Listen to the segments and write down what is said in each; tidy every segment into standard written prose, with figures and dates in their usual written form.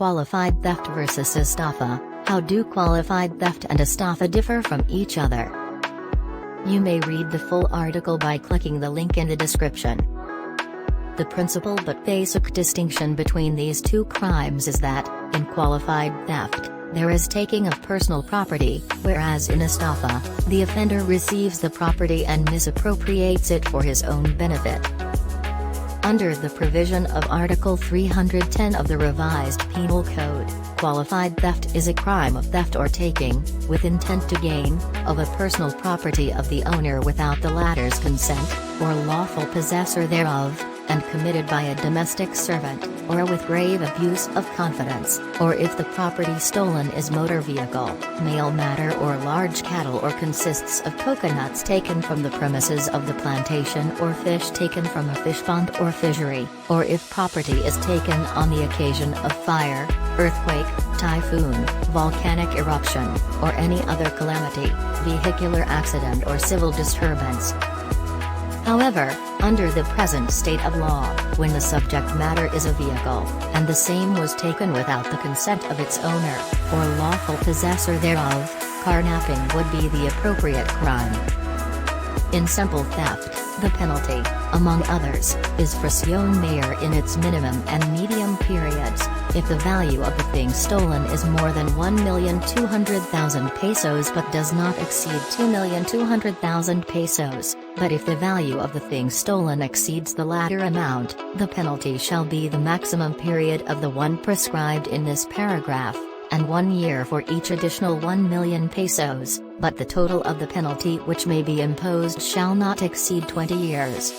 qualified theft versus estafa. How do qualified theft and estafa differ from each other? You may read the full article by clicking the link in the description. The principal but basic distinction between these two crimes is that, in qualified theft, there is taking of personal property, whereas in estafa, the offender receives the property and misappropriates it for his own benefit. Under the provision of Article 310 of the Revised Penal Code, qualified theft is a crime of theft or taking, with intent to gain, of a personal property of the owner without the latter's consent, or lawful possessor thereof, and committed by a domestic servant, or with grave abuse of confidence, or if the property stolen is motor vehicle, mail matter or large cattle, or consists of coconuts taken from the premises of the plantation or fish taken from a fishpond or fishery, or if property is taken on the occasion of fire, earthquake, typhoon, volcanic eruption, or any other calamity, vehicular accident or civil disturbance. However, under the present state of law, when the subject matter is a vehicle, and the same was taken without the consent of its owner, or lawful possessor thereof, carnapping would be the appropriate crime. In simple theft, the penalty, among others, is fracción mayor in its minimum and medium periods, if the value of the thing stolen is more than 1,200,000 pesos but does not exceed 2,200,000 pesos, but if the value of the thing stolen exceeds the latter amount, the penalty shall be the maximum period of the one prescribed in this paragraph, and 1 year for each additional 1 million pesos, but the total of the penalty which may be imposed shall not exceed 20 years.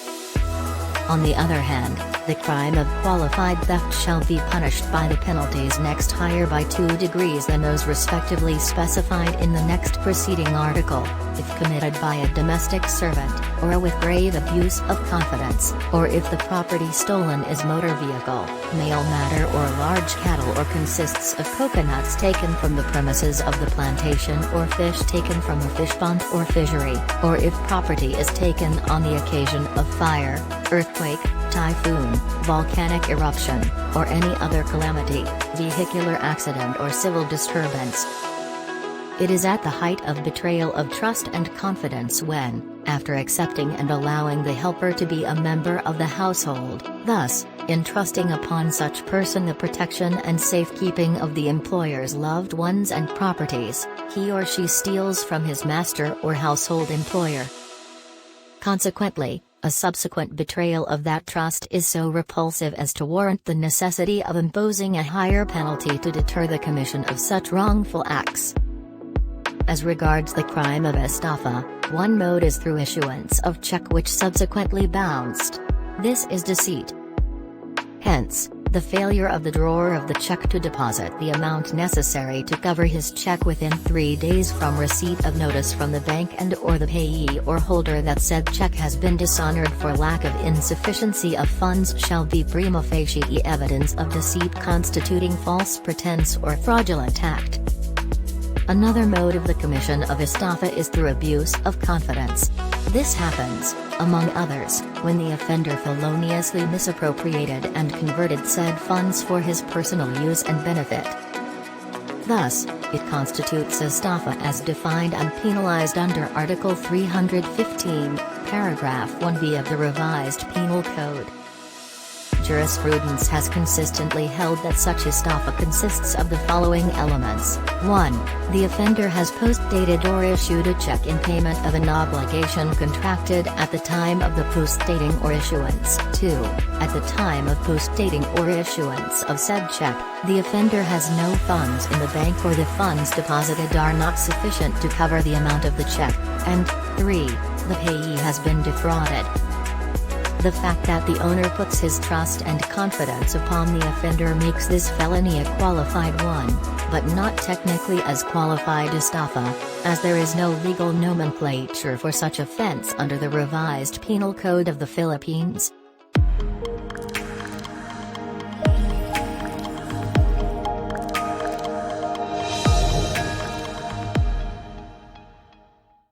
On the other hand, the crime of qualified theft shall be punished by the penalties next higher by 2 degrees than those respectively specified in the next preceding article, if committed by a domestic servant, or with grave abuse of confidence, or if the property stolen is motor vehicle, mail matter or large cattle, or consists of coconuts taken from the premises of the plantation or fish taken from a fishpond or fishery, or if property is taken on the occasion of fire, earthquake, typhoon, volcanic eruption, or any other calamity, vehicular accident or civil disturbance. It is at the height of betrayal of trust and confidence when, after accepting and allowing the helper to be a member of the household, thus, entrusting upon such person the protection and safekeeping of the employer's loved ones and properties, he or she steals from his master or household employer. Consequently, a subsequent betrayal of that trust is so repulsive as to warrant the necessity of imposing a higher penalty to deter the commission of such wrongful acts. As regards the crime of estafa, one mode is through issuance of check which subsequently bounced. This is deceit. Hence, the failure of the drawer of the check to deposit the amount necessary to cover his check within 3 days from receipt of notice from the bank and/or the payee or holder that said check has been dishonored for lack of insufficiency of funds shall be prima facie evidence of deceit constituting false pretense or fraudulent act. Another mode of the commission of estafa is through abuse of confidence. This happens, among others, when the offender feloniously misappropriated and converted said funds for his personal use and benefit. Thus, it constitutes estafa as defined and penalized under Article 315, Paragraph 1b of the Revised Penal Code. Jurisprudence has consistently held that such estafa consists of the following elements. 1. The offender has post-dated or issued a check in payment of an obligation contracted at the time of the post-dating or issuance. 2. At the time of post-dating or issuance of said check, the offender has no funds in the bank or the funds deposited are not sufficient to cover the amount of the check. And 3. The payee has been defrauded. The fact that the owner puts his trust and confidence upon the offender makes this felony a qualified one, but not technically as qualified estafa, as there is no legal nomenclature for such offense under the Revised Penal Code of the Philippines.